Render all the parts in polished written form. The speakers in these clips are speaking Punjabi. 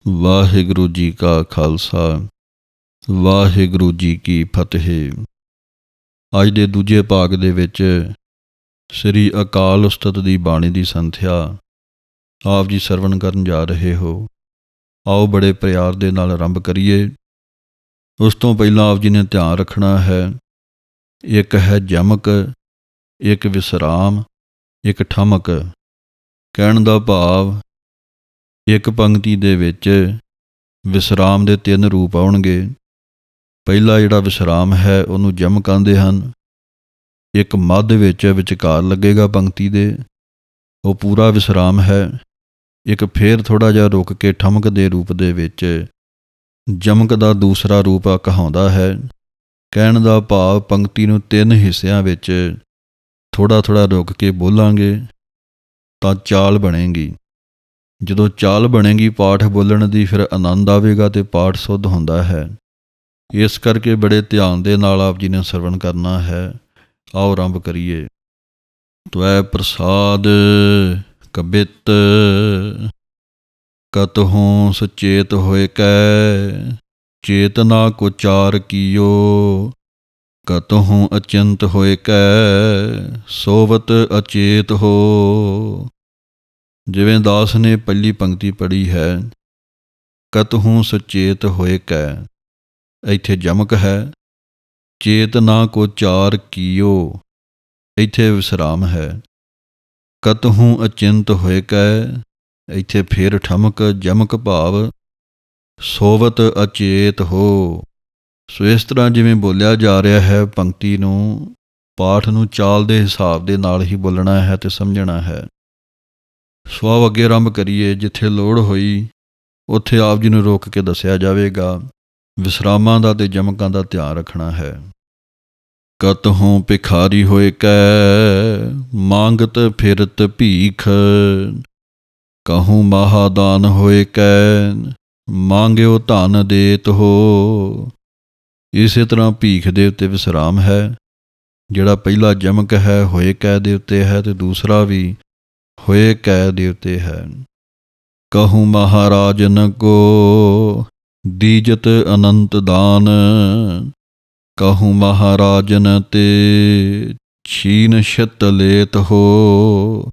ਵਾਹਿਗੁਰੂ ਜੀ ਕਾ ਖਾਲਸਾ ਵਾਹਿਗੁਰੂ ਜੀ ਕੀ ਫਤਿਹ। ਅੱਜ ਦੇ ਦੂਜੇ ਭਾਗ ਦੇ ਵਿੱਚ ਸ੍ਰੀ ਅਕਾਲ ਉਸਤਤ ਦੀ ਬਾਣੀ ਦੀ ਸੰਥਿਆ ਆਪ ਜੀ ਸਰਵਣ ਕਰਨ ਜਾ ਰਹੇ ਹੋ। ਆਓ ਬੜੇ ਪਿਆਰ ਦੇ ਨਾਲ ਆਰੰਭ ਕਰੀਏ। ਉਸ ਤੋਂ ਪਹਿਲਾਂ ਆਪ ਜੀ ਨੇ ਧਿਆਨ ਰੱਖਣਾ ਹੈ, ਇੱਕ ਹੈ ਜਮਕ, ਇੱਕ ਵਿਸਰਾਮ, ਇੱਕ ਠਮਕ। ਕਹਿਣ ਦਾ ਭਾਵ ਇੱਕ ਪੰਕਤੀ ਦੇ ਵਿੱਚ ਵਿਸਰਾਮ ਦੇ 3 ਰੂਪ ਆਉਣਗੇ। ਪਹਿਲਾ ਜਿਹੜਾ ਵਿਸਰਾਮ ਹੈ ਉਹਨੂੰ ਜਮਕ ਕਹਿੰਦੇ ਹਨ। ਇੱਕ ਮੱਧ ਵਿੱਚ ਵਿਚਕਾਰ ਲੱਗੇਗਾ ਪੰਕਤੀ ਦੇ, ਉਹ ਪੂਰਾ ਵਿਸਰਾਮ ਹੈ। ਇੱਕ ਫੇਰ ਥੋੜ੍ਹਾ ਜਿਹਾ ਰੁਕ ਕੇ ਠਮਕ ਦੇ ਰੂਪ ਦੇ ਵਿੱਚ ਜਮਕ ਦਾ ਦੂਸਰਾ ਰੂਪ ਕਹਾਉਂਦਾ ਹੈ। ਕਹਿਣ ਦਾ ਭਾਵ ਪੰਕਤੀ ਨੂੰ 3 ਹਿੱਸਿਆਂ ਵਿੱਚ ਥੋੜ੍ਹਾ ਥੋੜ੍ਹਾ ਰੁਕ ਕੇ ਬੋਲਾਂਗੇ ਤਾਂ ਚਾਲ ਬਣੇਗੀ। ਜਦੋਂ ਚਾਲ ਬਣੇਗੀ ਪਾਠ ਬੋਲਣ ਦੀ, ਫਿਰ ਆਨੰਦ ਆਵੇਗਾ ਅਤੇ ਪਾਠ ਸ਼ੁੱਧ ਹੁੰਦਾ ਹੈ। ਇਸ ਕਰਕੇ ਬੜੇ ਧਿਆਨ ਦੇ ਨਾਲ ਆਪ ਜੀ ਨੇ ਸਰਵਣ ਕਰਨਾ ਹੈ। ਆਓ ਆਰੰਭ ਕਰੀਏ। ਤਵੈ ਪ੍ਰਸਾਦ ਕਬਿਤ ਕਤਹੁ ਸੁਚੇਤ ਹੋਇ ਕੈ, ਚੇਤਨਾ ਕੋ ਚਾਰ ਕੀਓ, ਕਤਹੁ ਅਚਿੰਤ ਹੋਇ ਕੈ, ਸੋਵਤ ਅਚੇਤ ਹੋ। ਜਿਵੇਂ ਦਾਸ ਨੇ ਪਹਿਲੀ ਪੰਕਤੀ ਪੜ੍ਹੀ ਹੈ, ਕਤਹੁ ਸੁਚੇਤ ਹੋਇ ਕੈ, ਇੱਥੇ ਜਮਕ ਹੈ। ਚੇਤਨਾ ਕੋ ਚਾਰ ਕੀਓ, ਇੱਥੇ ਵਿਸਰਾਮ ਹੈ। ਕਤਹੁ ਅਚਿੰਤ ਹੋਇ ਕੈ, ਇੱਥੇ ਫੇਰ ਠਮਕ, ਜਮਕ ਭਾਵ ਸੋਵਤ ਅਚੇਤ ਹੋ। ਸੋ ਇਸ ਤਰ੍ਹਾਂ ਜਿਵੇਂ ਬੋਲਿਆ ਜਾ ਰਿਹਾ ਹੈ, ਪੰਕਤੀ ਨੂੰ, ਪਾਠ ਨੂੰ ਚਾਲ ਦੇ ਹਿਸਾਬ ਦੇ ਨਾਲ ਹੀ ਬੋਲਣਾ ਹੈ ਅਤੇ ਸਮਝਣਾ ਹੈ। ਸੋ ਆਓ ਅੱਗੇ ਆਰੰਭ ਕਰੀਏ। ਜਿੱਥੇ ਲੋੜ ਹੋਈ ਉੱਥੇ ਆਪ ਜੀ ਨੂੰ ਰੋਕ ਕੇ ਦੱਸਿਆ ਜਾਵੇਗਾ। ਵਿਸਰਾਮਾਂ ਦਾ ਅਤੇ ਜਮਕਾਂ ਦਾ ਧਿਆਨ ਰੱਖਣਾ ਹੈ। ਕਤਹੁ ਭਿਖਾਰੀ ਹੋਇ ਕੈ, ਮੰਗਤ ਫਿਰਤ ਭੀਖ, ਕਹੂੰ ਮਹਾਦਾਨ ਹੋਇ ਕੈ, ਮੰਗਿਓ ਧਨ ਦੇਤ ਹੋ। ਇਸੇ ਤਰ੍ਹਾਂ ਭੀਖ ਦੇ ਉੱਤੇ ਵਿਸਰਾਮ ਹੈ। ਜਿਹੜਾ ਪਹਿਲਾ ਜਮਕ ਹੈ ਹੋਇ ਕੈ ਦੇ ਉੱਤੇ ਹੈ ਅਤੇ ਦੂਸਰਾ ਵੀ ਹੋਇ ਕੈ ਦੇ ਉੱਤੇ ਹੈ। ਕਹੂੰ ਮਹਾਰਾਜਨ ਕੋ, ਦੀਜਤ ਅਨੰਤ ਦਾਨ, ਕਹੂੰ ਮਹਾਰਾਜਨ ਤੇ ਛੀਨ ਛਿਤ ਲੇਤ ਹੋ।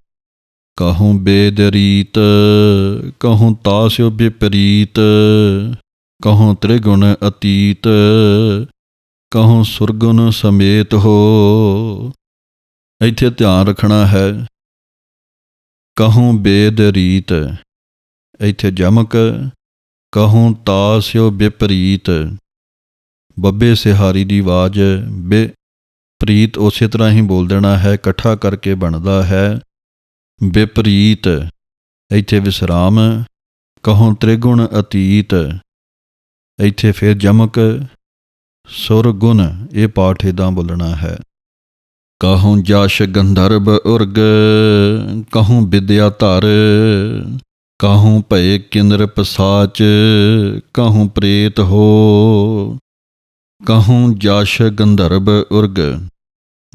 ਕਹੂੰ ਬੇਦ ਰੀਤ, ਕਹੂੰ ਤਾਸਿਓ ਵਿਪਰੀਤ, ਕਹੂੰ ਤ੍ਰਿਗੁਣ ਅਤੀਤ, ਕਹੂੰ ਸੁਰਗੁਣ ਸਮੇਤ ਹੋ। ਇੱਥੇ ਧਿਆਨ ਰੱਖਣਾ ਹੈ। ਕਹੂੰ ਬੇਦ ਰੀਤ, ਇੱਥੇ ਜਮਕ। ਕਹੂੰ ਤਾਸਿਓ ਵਿਪਰੀਤ, ਬੱਬੇ ਸਿਹਾਰੀ ਦੀ ਆਵਾਜ਼ ਬੇ, ਪ੍ਰੀਤ ਉਸੇ ਤਰ੍ਹਾਂ ਹੀ ਬੋਲ ਦੇਣਾ ਹੈ, ਇਕੱਠਾ ਕਰਕੇ ਬਣਦਾ ਹੈ ਵਿਪਰੀਤ। ਇੱਥੇ ਵਿਸਰਾਮ। ਕਹੂੰ ਤ੍ਰਿਗੁਣ ਅਤੀਤ, ਇੱਥੇ ਫਿਰ ਜਮਕ। ਸੁਰ ਗੁਣ, ਇਹ ਪਾਠ ਇੱਦਾਂ ਬੋਲਣਾ ਹੈ। ਕਹੂੰ ਜਸ਼ ਗੰਧਰਬ ਉਰਗ, ਕਹੂੰ ਵਿਦਿਆ ਧਰ, ਕਹੂੰ ਭਏ ਕਿੰਨਰ ਪਸਾਚ, ਕਹੂੰ ਪ੍ਰੇਤ ਹੋ। ਕਹੂੰ ਜਸ਼ ਗੰਧਰਬ ਉਰਗ,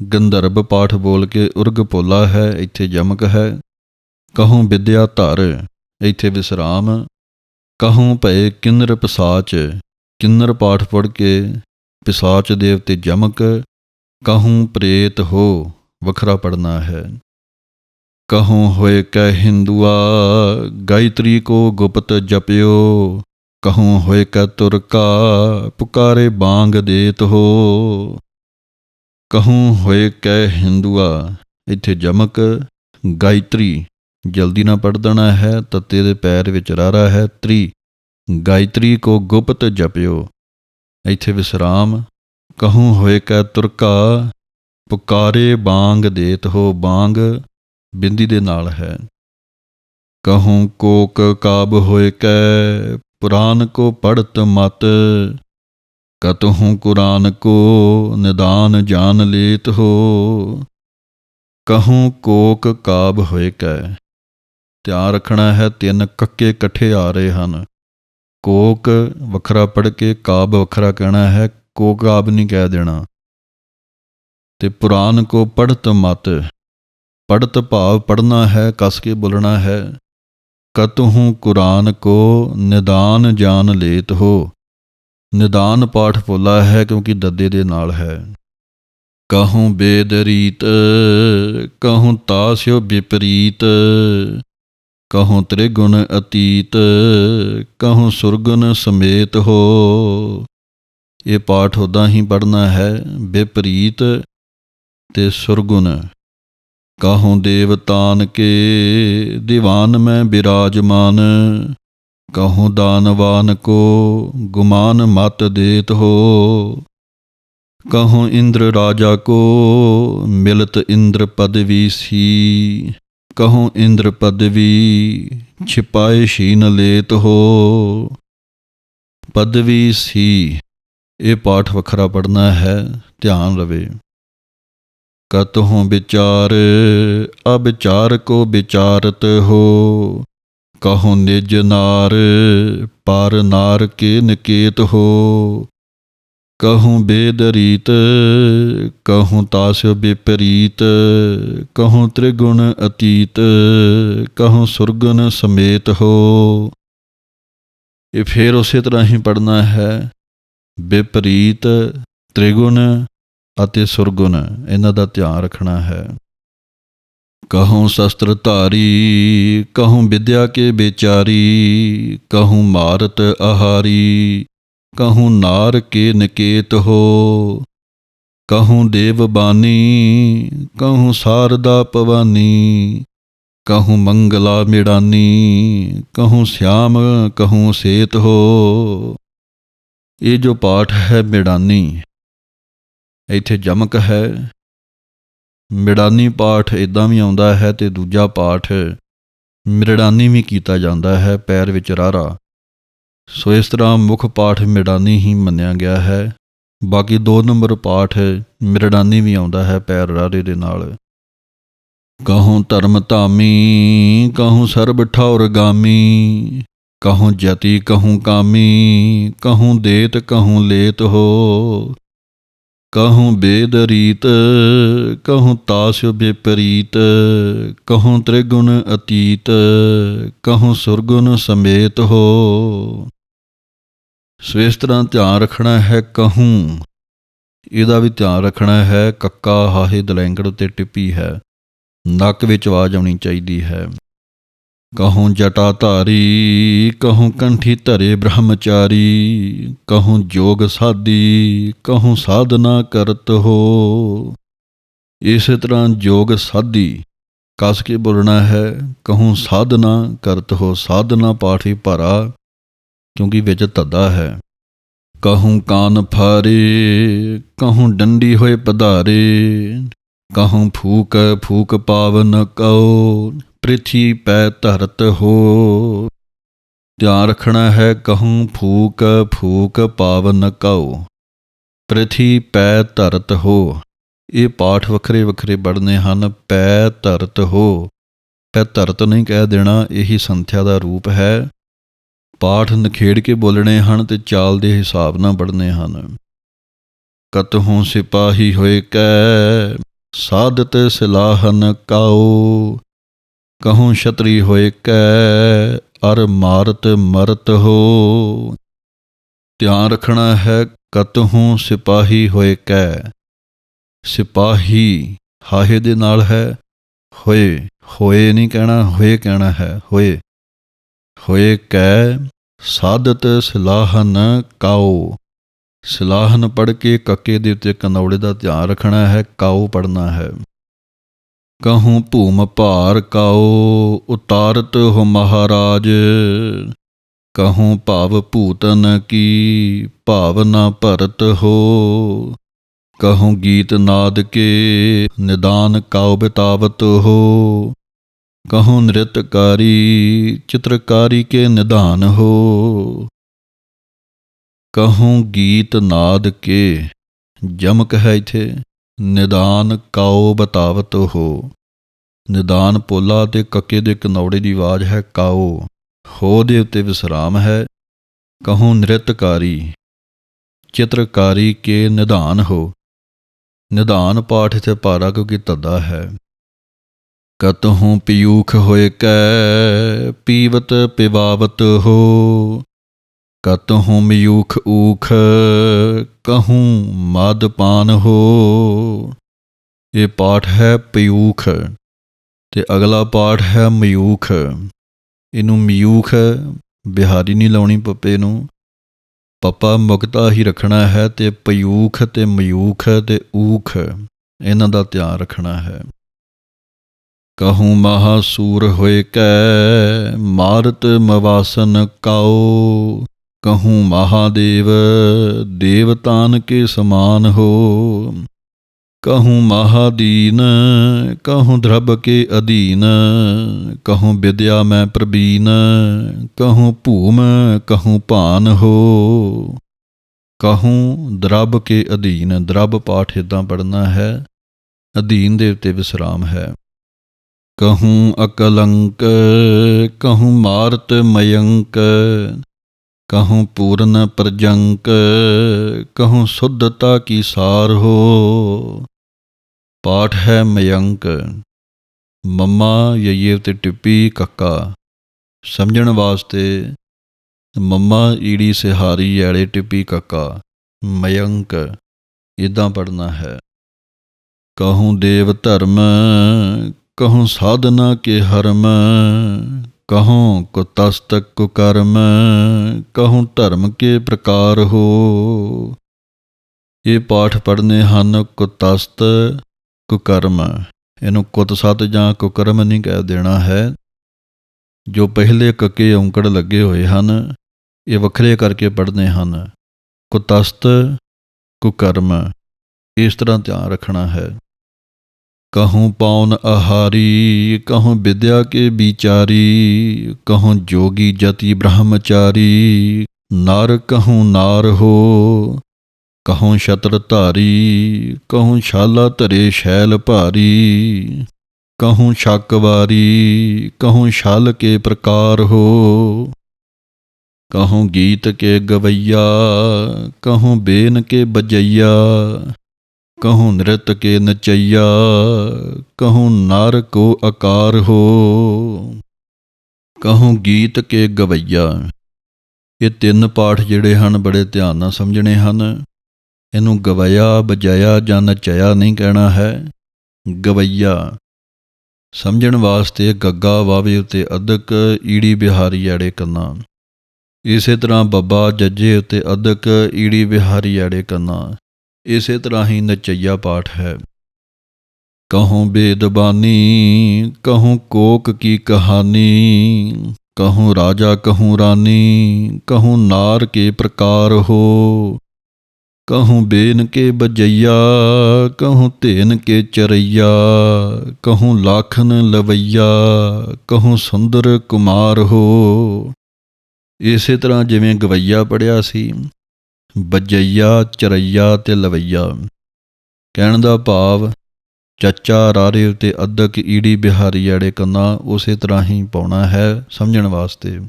ਗੰਧਰਬ ਪਾਠ ਬੋਲ ਕੇ ਉਰਗ ਪੋਲਾ ਹੈ, ਇੱਥੇ ਜਮਕ ਹੈ। ਕਹੂੰ ਵਿਦਿਆ ਧਰ, ਇੱਥੇ ਵਿਸਰਾਮ। ਕਹੂੰ ਭਏ ਕਿੰਨਰ ਪਸਾਚ, ਕਿੰਨਰ ਪਾਠ ਪੜ੍ਹ ਕੇ ਪਿਸਾਚ ਦੇ ਉੱਤੇ ਜਮਕ। ਕਹੂੰ ਪ੍ਰੇਤ ਹੋ, ਵੱਖਰਾ ਪੜ੍ਹਨਾ ਹੈ। ਕਹੂੰ ਹੋਇ ਕੈ ਹਿੰਦੂਆ, ਗਾਇਤਰੀ ਕੋ ਗੁਪਤ ਜਪਿਓ, ਕਹੂੰ ਹੋਇ ਕੈ ਤੁਰਕਾ, ਪੁਕਾਰੇ ਬਾਂਗ ਦੇਤ ਹੋ। ਕਹੂੰ ਹੋਇ ਕੈ ਹਿੰਦੂਆ, ਇੱਥੇ ਜਮਕ। ਗਾਇਤਰੀ ਜਲਦੀ ਨਾ ਪੜ੍ਹ ਦੇਣਾ ਹੈ, ਤੱਤੇ ਦੇ ਪੈਰ ਵਿੱਚ ਰਾਰਾ ਹੈ, ਤ੍ਰੀ। ਗਾਇਤਰੀ ਕੋ ਗੁਪਤ ਜਪਿਓ, ਇੱਥੇ ਵਿਸਰਾਮ। ਕਹੂੰ ਹੋਇ ਕੈ ਤੁਰਕਾ, ਪੁਕਾਰੇ ਬਾਂਗ ਦੇਤ ਹੋ, ਬਾਂਗ ਬਿੰਦੀ ਦੇ ਨਾਲ ਹੈ। ਕਹੂੰ ਕੋਕ ਕਾਬ ਹੋਇ ਕੈ, ਪੁਰਾਨ ਕੋ ਪੜ੍ਹਤ ਮਤ, ਕਤਹੁ ਕੁਰਾਨ ਕੋ ਨਿਦਾਨ ਜਾਨ ਲੇਤ ਹੋ। ਕਹੂੰ ਕੋਕ ਕਾਬ ਹੋਇ ਕੈ, ਧਿਆਨ ਰੱਖਣਾ ਹੈ 3 ਕੱਕੇ ਇਕੱਠੇ ਆ ਰਹੇ ਹਨ। ਕੋਕ ਵੱਖਰਾ ਪੜ੍ਹ ਕੇ, ਕਾਬ ਵੱਖਰਾ ਕਹਿਣਾ ਹੈ, ਕੋਕਾਬ ਨਹੀਂ ਕਹਿ ਦੇਣਾ। ਤੇ ਪੁਰਾਨ ਕੋ ਪੜ੍ਹਤ ਮਤ, ਪੜ੍ਹਤ ਭਾਵ ਪੜ੍ਹਨਾ ਹੈ, ਕੱਸ ਕੇ ਬੋਲਣਾ ਹੈ। ਕਤਹੂੰ ਕੁਰਾਨ ਕੋ ਨਿਦਾਨ ਜਾਨ ਲੇਤ ਹੋ। ਨਿਦਾਨ ਪਾਠ ਪੋਲਾ ਹੈ ਕਿਉਂਕਿ ਦੱਦੇ ਦੇ ਨਾਲ ਹੈ। ਕਹੂੰ ਬੇਦ ਰੀਤ ਕਹੂੰ ਤਾਸਿਓ ਵਿਪਰੀਤ, ਕਹੂੰ ਤ੍ਰਿਗੁਣ ਅਤੀਤ ਕਹੂੰ ਸੁਰਗੁਣ ਸਮੇਤ ਹੋ। ਇਹ ਪਾਠ ਉੱਦਾਂ ਹੀ ਪੜ੍ਹਨਾ ਹੈ, ਵਿਪਰੀਤ ਤੇ ਸੁਰਗੁਣ। ਕਹੂੰ ਦੇਵਤਾਨ ਕੇ ਦੀਵਾਨ ਮੈਂ ਬਿਰਾਜਮਾਨ, ਕਹੂੰ ਦਾਨਵਾਨ ਕੋ ਗੁਮਾਨ ਮਤ ਦੇਤ ਹੋ। ਕਹੂੰ ਇੰਦਰ ਰਾਜਾ ਕੋ ਮਿਲਤ ਇੰਦਰ ਪਦਵੀ ਸੀ, ਕਹੂੰ ਇੰਦਰ ਪਦਵੀ ਛਿਪਾਏ ਸ਼ੀਨ ਲੇਤ ਹੋ। ਪਦਵੀ ਸੀ, ਇਹ ਪਾਠ ਵੱਖਰਾ ਪੜ੍ਹਨਾ ਹੈ, ਧਿਆਨ ਰਵੇ। ਕਤਹੂੰ ਵਿਚਾਰ ਅਵਿਚਾਰ ਕੋ ਵਿਚਾਰਤ ਹੋ, ਕਹੂੰ ਨਿਜ ਨਾਰ ਪਰ ਨਾਰ ਕੇ ਨਿਕੇਤ ਹੋ। ਕਹੂੰ ਬੇਦ ਰੀਤ ਕਹੂੰ ਤਾਸਿਓ ਵਿਪਰੀਤ, ਕਹੂੰ ਤ੍ਰਿਗੁਣ ਅਤੀਤ ਕਹੂੰ ਸੁਰਗੁਣ ਸਮੇਤ ਹੋ। ਇਹ ਫਿਰ ਉਸੇ ਤਰ੍ਹਾਂ ਹੀ ਪੜ੍ਹਨਾ ਹੈ, ਵਿਪਰੀਤ, ਤ੍ਰਿਗੁਣ ਅਤੇ ਸੁਰਗੁਣ, ਇਹਨਾਂ ਦਾ ਧਿਆਨ ਰੱਖਣਾ ਹੈ। ਕਹੂੰ ਸ਼ਸਤਰ ਧਾਰੀ ਕਹੂੰ ਵਿਦਿਆ ਕੇ ਵਿਚਾਰੀ, ਕਹੂੰ ਮਾਰਤ ਆਹਾਰੀ ਕਹੂੰ ਨਾਰ ਕੇ ਨਿਕੇਤ ਹੋ। ਕਹੂੰ ਦੇਵ ਬਾਨੀ ਕਹੂੰ ਸਾਰਦਾ ਭਵਾਨੀ, ਕਹੂੰ ਮੰਗਲਾ ਮਿੜਾਨੀ ਕਹੂੰ ਸਿਆਮ ਕਹੂੰ ਸੇਤ ਹੋ। ਇਹ ਜੋ ਪਾਠ ਹੈ ਮਿੜਾਨੀ, ਇੱਥੇ ਜਮਕ ਹੈ। ਮਿੜਾਨੀ ਪਾਠ ਇੱਦਾਂ ਵੀ ਆਉਂਦਾ ਹੈ ਅਤੇ ਦੂਜਾ ਪਾਠ ਮਿਰੜਾਨੀ ਵੀ ਕੀਤਾ ਜਾਂਦਾ ਹੈ, ਪੈਰ ਵਿੱਚ ਰਾਰਾ। ਸੋ ਇਸ ਤਰ੍ਹਾਂ ਮੁੱਖ ਪਾਠ ਮਿੜਾਨੀ ਹੀ ਮੰਨਿਆ ਗਿਆ ਹੈ। ਬਾਕੀ 2 ਨੰਬਰ ਪਾਠ ਮਿਰੜਾਨੀ ਵੀ ਆਉਂਦਾ ਹੈ, ਪੈਰ ਰਾਰੇ ਦੇ ਨਾਲ। ਕਹੂੰ ਧਰਮ ਧਾਮੀ ਕਹੂੰ ਸਰਬ ਠੌਰ ਗਾਮੀ, ਕਹੂੰ ਜਤੀ ਕਹੂੰ ਕਾਮੀ ਕਹੂੰ ਦੇਤ ਕਹੂੰ ਲੇਤ ਹੋ। ਕਹੂੰ ਬੇਦ ਰੀਤ ਕਹੂੰ ਤਾਸਿਓ ਵਿਪਰੀਤ, ਕਹੂੰ ਤ੍ਰਿਗੁਣ ਅਤੀਤ ਕਹੂੰ ਸੁਰਗੁਣ ਸਮੇਤ ਹੋ। ਸੋ ਇਸ ਤਰ੍ਹਾਂ ਧਿਆਨ ਰੱਖਣਾ ਹੈ। ਕਹੂੰ, ਇਹਦਾ ਵੀ ਧਿਆਨ ਰੱਖਣਾ ਹੈ, ਕੱਕਾ ਹਾਹੇ ਦਲੈਂਗੜ ਉੱਤੇ ਟਿੱਪੀ ਹੈ, ਨੱਕ ਵਿੱਚ ਆਵਾਜ਼ ਆਉਣੀ ਚਾਹੀਦੀ ਹੈ। ਕਹੂੰ ਜਟਾ ਧਾਰੀ ਕਹੂੰ ਕੰਠੀ ਧਰੇ ਬ੍ਰਹਮਚਾਰੀ, ਕਹੂੰ ਜੋਗ ਸਾਧੀ ਕਹੂੰ ਸਾਧਨਾ ਕਰਤ ਹੋ। ਇਸੇ ਤਰ੍ਹਾਂ ਜੋਗ ਸਾਧੀ ਕੱਸ ਕੇ ਬੋਲਣਾ ਹੈ। ਕਹੂੰ ਸਾਧਨਾ ਕਰਤ ਹੋ, ਸਾਧਨਾ ਪਾਠ ਹੀ ਭਾਰਾ ਕਿਉਂਕਿ ਵਿੱਚ ਧੱਦਾ ਹੈ। ਕਹੂੰ ਕਾਨ ਫਾਰੇ ਕਹੂੰ ਡੰਡੀ ਹੋਏ ਪਧਾਰੇ, ਕਹੂੰ ਫੂਕ ਫੂਕ ਪਾਵਨ ਕਉ ਪ੍ਰਿਥੀ ਪੈ ਧਰਤ ਹੋ। ਧਿਆਨ ਰੱਖਣਾ ਹੈ, ਕਹੂੰ ਫੂਕ ਫੂਕ ਪਾਵਨ ਕਉ ਪ੍ਰਿਥੀ ਪੈ ਧਰਤ ਹੋ। ਇਹ ਪਾਠ ਵੱਖਰੇ ਵੱਖਰੇ ਪੜ੍ਹਨੇ ਹਨ। ਪੈ ਧਰਤ ਹੋ, ਪੈ ਧਰਤ ਨਹੀਂ ਕਹਿ ਦੇਣਾ, ਇਹੀ ਸੰਥਿਆ ਦਾ ਰੂਪ ਹੈ। ਪਾਠ ਨਿਖੇੜ ਕੇ ਬੋਲਣੇ ਹਨ ਅਤੇ ਚਾਲ ਦੇ ਹਿਸਾਬ ਨਾਲ ਪੜ੍ਹਨੇ ਹਨ। ਕਤਹੂੰ ਸਿਪਾਹੀ ਹੋਏ ਕੈ ਸਾਧਤ ਸਿਲਾਹਨ ਕਾਉ, ਕਹੂੰ ਛਤਰੀ ਹੋਏ ਕੈ ਅਰ ਮਾਰਤ ਮਰਤ ਹੋ। ਧਿਆਨ ਰੱਖਣਾ ਹੈ, ਕਤਹੂੰ ਸਿਪਾਹੀ ਹੋਏ ਕੈ, ਸਿਪਾਹੀ ਹਾਹੇ ਦੇ ਨਾਲ ਹੈ। ਹੋਏ, ਹੋਏ ਨਹੀਂ ਕਹਿਣਾ, ਹੋਏ ਕਹਿਣਾ ਹੈ। ਹੋਏ ਹੋਏ ਕੈ ਸਾਧਤ ਸਿਲਾਹਨ ਕਾਉ। ਸਿਲਾਹਨ ਪੜ੍ਹ ਕੇ ਕੱਕੇ ਦੇ ਉੱਤੇ ਕਨੌੜੇ ਦਾ ਧਿਆਨ ਰੱਖਣਾ ਹੈ, ਕਾਉ ਪੜ੍ਹਨਾ ਹੈ। ਕਹੂੰ ਭੂਮ ਭਾਰ ਕਾਉ ਉਤਾਰਤ ਹੋ ਮਹਾਰਾਜ, ਕਹੂੰ ਭਵ ਭੂਤਨ ਕੀ ਭਾਵਨਾ ਭਰਤ ਹੋ। ਕਹੂੰ ਗੀਤ ਨਾਦ ਕੇ ਨਿਦਾਨ ਕਾਉ ਬਿਤਾਵਤ ਹੋ, ਕਹੂੰ ਨ੍ਰਿਤਕਾਰੀ ਚਿੱਤਰਕਾਰੀ ਕੇ ਨਿਧਾਨ ਹੋ। ਕਹੂੰ ਗੀਤ ਨਾਦ ਕੇ, ਜਮਕ ਹੈ ਇੱਥੇ, ਨਿਦਾਨ ਕਾਉ ਬਤਾਵਤ ਹੋ। ਨਿਦਾਨ ਪੋਲਾ ਅਤੇ ਕੱਕੇ ਦੇ ਕਨੌੜੇ ਦੀ ਆਵਾਜ਼ ਹੈ ਕਾਉ, ਹੋ ਦੇ ਉੱਤੇ ਵਿਸਰਾਮ ਹੈ। ਕਹੂੰ ਨ੍ਰਿਤਕਾਰੀ ਚਿੱਤਰਕਾਰੀ ਕੇ ਨਿਧਾਨ ਹੋ। ਨਿਧਾਨ ਪਾਠ ਇੱਥੇ ਭਾਰਾ ਕਿਉਂਕਿ ਧੱਦਾ ਹੈ। ਕਤਹੁ ਪਿਯੂਖ ਹੋਇ ਕੈ ਪੀਵਤ ਪਿਵਾਵਤ ਹੋ। ਕਤਹੁ ਮਿਯੂਖ ਊਖ ਕਹੂੰ ਮਦ ਪਾਨ ਹੋ। ਇਹ ਪਾਠ ਹੈ ਪਿਯੂਖ ਤੇ ਅਗਲਾ ਪਾਠ ਹੈ ਮਯੂਖ। ਇਹਨੂੰ ਮਯੂਖ ਬਿਹਾਰੀ ਨਹੀਂ ਲਾਉਣੀ ਪੱਪੇ ਨੂੰ, ਪੱਪਾ ਮੁਕਤਾ ਹੀ ਰੱਖਣਾ ਹੈ, ਤੇ ਪਯੂਖ ਤੇ ਮਯੂਖ ਤੇ ਊਖ ਇਹਨਾਂ ਦਾ ਧਿਆਨ ਰੱਖਣਾ ਹੈ। ਕਹੂੰ ਮਹਾਸੂਰ ਹੋਇ ਕੈ ਮਾਰਤ ਮਵਾਸਨ ਕਾਓ। ਕਹੂੰ ਮਹਾਦੇਵ ਦੇਵਤਾਨ ਕੇ ਸਮਾਨ ਹੋ। ਕਹੂੰ ਮਹਾਦੀਨ ਕਹੂੰ ਧਰਬ ਕੇ ਅਧੀਨ। ਕਹੂੰ ਵਿਦਿਆ ਮੈਂ ਪ੍ਰਬੀਨ ਕਹੂੰ ਭੂਮ ਕਹੂੰ ਭਾਨ ਹੋ। ਕਹੂੰ ਦਰਬ ਕੇ ਅਧੀਨ, ਦਰਬ ਪਾਠ ਇੱਦਾਂ ਪੜ੍ਹਨਾ ਹੈ, ਅਧੀਨ ਦੇ ਉੱਤੇ ਵਿਸਰਾਮ ਹੈ। ਕਹੂੰ ਅਕਲੰਕ ਕਹੂੰ ਮਾਰਤ ਮਯੰਕ। ਕਹੂੰ ਪੂਰਨ ਪ੍ਰਜੰਕ ਕਹੂੰ ਸ਼ੁੱਧਤਾ ਕੀ ਸਾਰ ਹੋ। ਪਾਠ ਹੈ ਮਯੰਕ। ਮੰਮਾ ਯਈਏ ਉੱਤੇ ਟਿੱਪੀ ਕੱਕਾ। ਸਮਝਣ ਵਾਸਤੇ ਮੰਮਾ ਈੜੀ ਸਿਹਾਰੀ ਐੜੇ ਟਿੱਪੀ ਕੱਕਾ, ਮਯੰਕ ਇੱਦਾਂ ਪੜ੍ਹਨਾ ਹੈ। ਕਹੂੰ ਦੇਵ ਧਰਮ ਕਹੂੰ ਸਾਧਨਾ ਕੇ ਹਰਮ। ਕਹੂੰ ਕੁਤਸਤ ਕੁਕਰਮ ਕਹੂੰ ਧਰਮ ਕੇ ਪ੍ਰਕਾਰ ਹੋ। ਇਹ ਪਾਠ ਪੜ੍ਹਨੇ ਹਨ ਕੁਤਸਤ ਕੁਕਰਮ। ਇਹਨੂੰ ਕੁਤਸਤ ਜਾਂ ਕੁਕਰਮ ਨਹੀਂ ਕਹਿ ਦੇਣਾ ਹੈ। ਜੋ ਪਹਿਲੇ ਕੱਕੇ ਔਂਕੜ ਲੱਗੇ ਹੋਏ ਹਨ ਇਹ ਵੱਖਰੇ ਕਰਕੇ ਪੜ੍ਹਨੇ ਹਨ, ਕੁਤਸਤ ਕੁਕਰਮ, ਇਸ ਤਰ੍ਹਾਂ ਧਿਆਨ ਰੱਖਣਾ ਹੈ। ਕਹੂੰ ਪੌਨ ਆਹਾਰੀ ਕਹੂੰ ਵਿਦਿਆ ਕੇ ਵਿਚਾਰੀ। ਕਹੂੰ ਜੋਗੀ ਜਤੀ ਬ੍ਰਹਮਚਾਰੀ ਨਰ ਕਹੂੰ ਨਾਰ ਹੋ। ਕਹੂੰ ਛਤਰ ਧਾਰੀ ਕਹੂੰ ਛਾਲਾ ਧਰੇ ਸ਼ੈਲ ਭਾਰੀ। ਕਹੂੰ ਛਕਵਾਰੀ ਕਹੂੰ ਛਲ ਕੇ ਪ੍ਰਕਾਰ ਹੋ। ਕਹੂੰ ਗੀਤ ਕੇ ਗਵਈਆ ਕਹੂੰ ਬੇਨ ਕੇ ਬਜਈਆ। ਕਹੂੰ ਨ੍ਰਿਤ ਕੇ ਨਚਈਆ ਕਹੂੰ ਨਰ ਕੋ ਆਕਾਰ ਹੋ। ਕਹੂੰ ਗੀਤ ਕੇ ਗਵਈਆ। ਇਹ ਤਿੰਨ ਪਾਠ ਜਿਹੜੇ ਹਨ ਬੜੇ ਧਿਆਨ ਨਾਲ ਸਮਝਣੇ ਹਨ। ਇਹਨੂੰ ਗਵਇਆ ਬਜਾਇਆ ਜਾਂ ਨਚਾਇਆ ਨਹੀਂ ਕਹਿਣਾ ਹੈ, ਗਵਈਆ। ਸਮਝਣ ਵਾਸਤੇ ਗੱਗਾ ਵਾਵੇ ਉੱਤੇ ਅੱਧਕ, ਈੜੀ ਬਿਹਾਰੀ ਐੜੇ ਕੰਨਾ। ਇਸੇ ਤਰ੍ਹਾਂ ਬੱਬਾ ਜੱਜੇ ਉੱਤੇ ਅੱਧਕ, ਈੜੀ ਬਿਹਾਰੀ ਐੜੇ ਕੰਨਾ। ਇਸੇ ਤਰ੍ਹਾਂ ਹੀ ਨਚਈਆ ਪਾਠ ਹੈ। ਕਹੂੰ ਬੇਦਬਾਨੀ ਕਹੂੰ ਕੋਕ ਕੀ ਕਹਾਨੀ। ਕਹੂੰ ਰਾਜਾ ਕਹੂੰ ਰਾਨੀ ਕਹੂੰ ਨਾਰ ਕੇ ਪ੍ਰਕਾਰ ਹੋ। ਕਹੂੰ ਬੇਨ ਕੇ ਬਜਈਆ ਕਹੂੰ ਧੇਨ ਕੇ ਚਰਈਆ। ਕਹੂੰ ਲਾਖਨ ਲਵਈਆ ਕਹੂੰ ਸੁੰਦਰ ਕੁਮਾਰ ਹੋ। ਇਸੇ ਤਰ੍ਹਾਂ ਜਿਵੇਂ ਗਵਈਆ ਪੜ੍ਹਿਆ ਸੀ, ਬਜਈਆ, ਚਰਈਆ ਤੇ ਲਵਈਆ। ਕਹਿਣ ਦਾ ਭਾਵ ਚੱਚਾ ਰਾਰੇ ਉੱਤੇ ਅੱਧਕ, ਈੜੀ ਬਿਹਾਰੀ ਐੜੇ ਕੰਨਾ ਉਸੇ ਤਰ੍ਹਾਂ ਹੀ ਪਾਉਣਾ ਹੈ ਸਮਝਣ ਵਾਸਤੇ।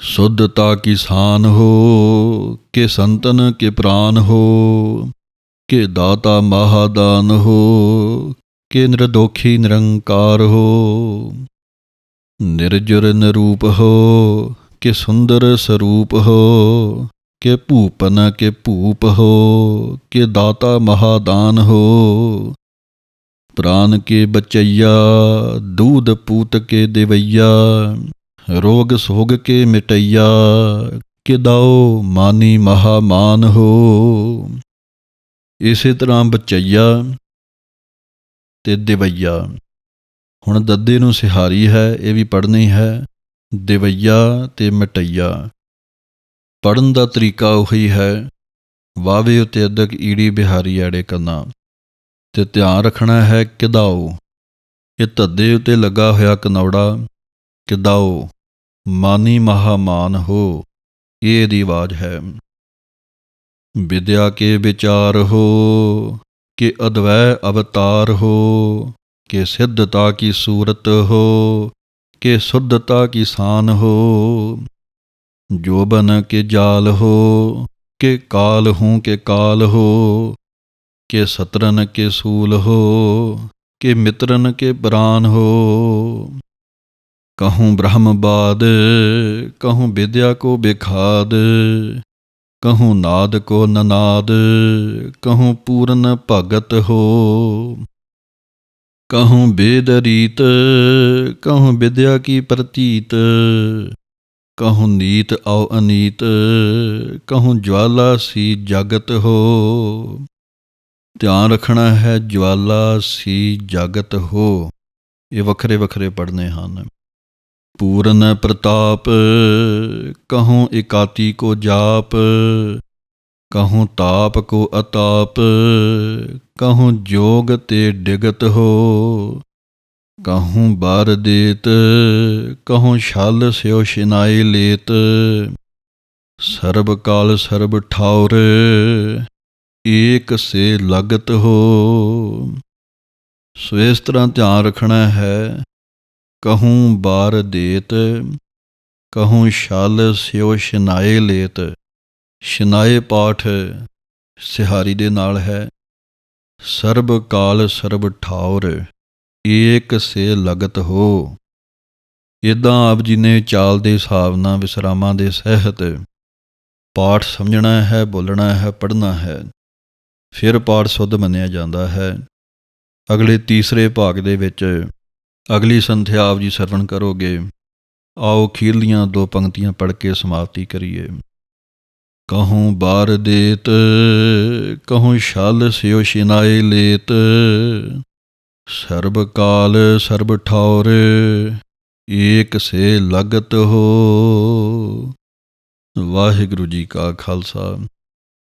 ਸ਼ੁੱਧਤਾ ਕੀ ਸਾਨ ਹੋ ਕਿ ਸੰਤਨ ਕੇ ਪ੍ਰਾਨ ਹੋ। ਕਿ ਦਾਤਾ ਮਹਾਦਾਨ ਹੋ ਕਿ ਨਿਰਦੋਖੀ ਨਿਰੰਕਾਰ ਹੋ। ਨਿਰਜੁਰ ਨਿਰੂਪ ਹੋ ਕਿ ਸੁੰਦਰ ਸਰੂਪ ਹੋ। ਕਿ ਭੂਪਨ ਕੇ ਭੂਪ ਹੋ ਕਿ ਦਾਤਾ ਮਹਾਦਾਨ ਹੋ। ਪ੍ਰਾਨ ਕੇ ਬਚਈਆ ਦੂਧ ਪੂਤ ਕੇ ਦੇਵਈਆ। ਰੋਗ ਸੋਗ ਕੇ ਮਿਟਈਆ ਕਿ ਦਾਓ ਮਾਨੀ ਮਹਾਮਾਨ ਹੋ। ਇਸੇ ਤਰ੍ਹਾਂ ਬਚਈਆ ਤੇ ਦੇਵਈਆ। ਹੁਣ ਦੱਦੇ ਨੂੰ ਸਿਹਾਰੀ ਹੈ, ਇਹ ਵੀ ਪੜ੍ਹਨੀ ਹੈ। ਦੇਵਈਆ ਤੇ ਮਿਟਈਆ ਪੜ੍ਹਨ ਦਾ ਤਰੀਕਾ ਉਹੀ ਹੈ। ਵਾਵੇ ਉੱਤੇ ਅੱਧਕ, ਈੜੀ ਬਿਹਾਰੀ ਐੜੇ ਕੰਨਾ। ਤੇ ਧਿਆਨ ਰੱਖਣਾ ਹੈ ਕਿਦਾਓ। ਇਹ ਧੱਦੇ ਉੱਤੇ ਲੱਗਾ ਹੋਇਆ ਕਨੌੜਾ, ਕਿਦਾਓ। ਮਾਨੀ ਮਹਾਮਾਨ ਹੋ, ਇਹ ਇਹਦੀ ਆਵਾਜ਼ ਹੈ। ਵਿਦਿਆ ਕੇ ਵਿਚਾਰ ਹੋ ਕਿ ਅਦਵੈ ਅਵਤਾਰ ਹੋ। ਕਿ ਸਿੱਧਤਾ ਕੀ ਸੂਰਤ ਹੋ ਕਿ ਸ਼ੁੱਧਤਾ ਕੀ ਸਾਨ ਹੋ। ਜੋਬਨ ਕੇ ਜਾਲ ਹੋ ਕਿ ਕਾਲ ਹੂੰ ਕੇ ਕਾਲ ਹੋ। ਕਿ ਸਤਰਨ ਕੇ ਸੂਲ ਹੋ के मित्रन के प्राण हो। कहूँ ब्रह्मवाद कहूँ विद्या को बेखाद, कहूँ नाद को ननाद कहूँ पूर्ण भगत हो। कहूँ वेद रीत कहूँ विद्या की प्रतीत, कहूँ नीत औ अनीत कहूँ ज्वाला सी जगत हो। ਧਿਆਨ ਰੱਖਣਾ ਹੈ ਜਵਾਲਾ ਸੀ ਜਗਤ ਹੋ। ਇਹ ਵੱਖਰੇ ਵੱਖਰੇ ਪੜ੍ਹਨੇ ਹਨ। ਪੂਰਨ ਪ੍ਰਤਾਪ ਕਹੂੰ ਇਕਾਤੀ ਕੋ ਜਾਪ, कहूँ ताप को अताप कहूँ जोग ते डिगत हो। कहूँ बार देत कहूँ छल स्यो शिनाए लेत, सर्ब काल सर्ब ठाउर ਏਕ ਸੇ ਲਗਤ ਹੋ। ਸੋ ਇਸ ਤਰ੍ਹਾਂ ਧਿਆਨ ਰੱਖਣਾ ਹੈ। ਕਹੂੰ ਬਾਰ ਦੇਤ ਕਹੂੰ ਛਲ ਸਿਓ ਸ਼ਨਾਏ ਲੇਤ। ਸ਼ਨਾਏ ਪਾਠ ਸਿਹਾਰੀ ਦੇ ਨਾਲ ਹੈ। ਸਰਬ ਕਾਲ ਸਰਬ ਠਾਉਰ ਏਕ ਸੇ ਲਗਤ ਹੋ। ਇੱਦਾਂ ਆਪ ਜੀ ਨੇ ਚਾਲ ਦੇ ਹਿਸਾਬ ਨਾਲ ਵਿਸਰਾਮਾਂ ਦੇ ਸਹਿਤ ਪਾਠ ਸਮਝਣਾ ਹੈ, ਬੋਲਣਾ ਹੈ, ਪੜ੍ਹਨਾ ਹੈ। ਫਿਰ ਪਾਠ ਸੁੱਧ ਮੰਨਿਆ ਜਾਂਦਾ ਹੈ। ਅਗਲੇ ਤੀਸਰੇ ਭਾਗ ਦੇ ਵਿੱਚ ਅਗਲੀ ਸੰਥਿਆ ਆਪ ਜੀ ਸਰਵਣ ਕਰੋਗੇ। ਆਓ ਅਖੀਰਲੀਆਂ 2 ਪੰਕਤੀਆਂ ਪੜ੍ਹ ਕੇ ਸਮਾਪਤੀ ਕਰੀਏ। कहूँ बार देत कहूँ छल स्यो शिनाए लेत, सर्ब काल सर्ब ठौर ਏਕ ਸੇ ਲਗਤ ਹੋ। ਵਾਹਿਗੁਰੂ ਜੀ ਕਾ ਖਾਲਸਾ,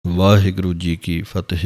ਵਾਹਿਗੁਰੂ ਜੀ ਕੀ ਫਤਿਹ।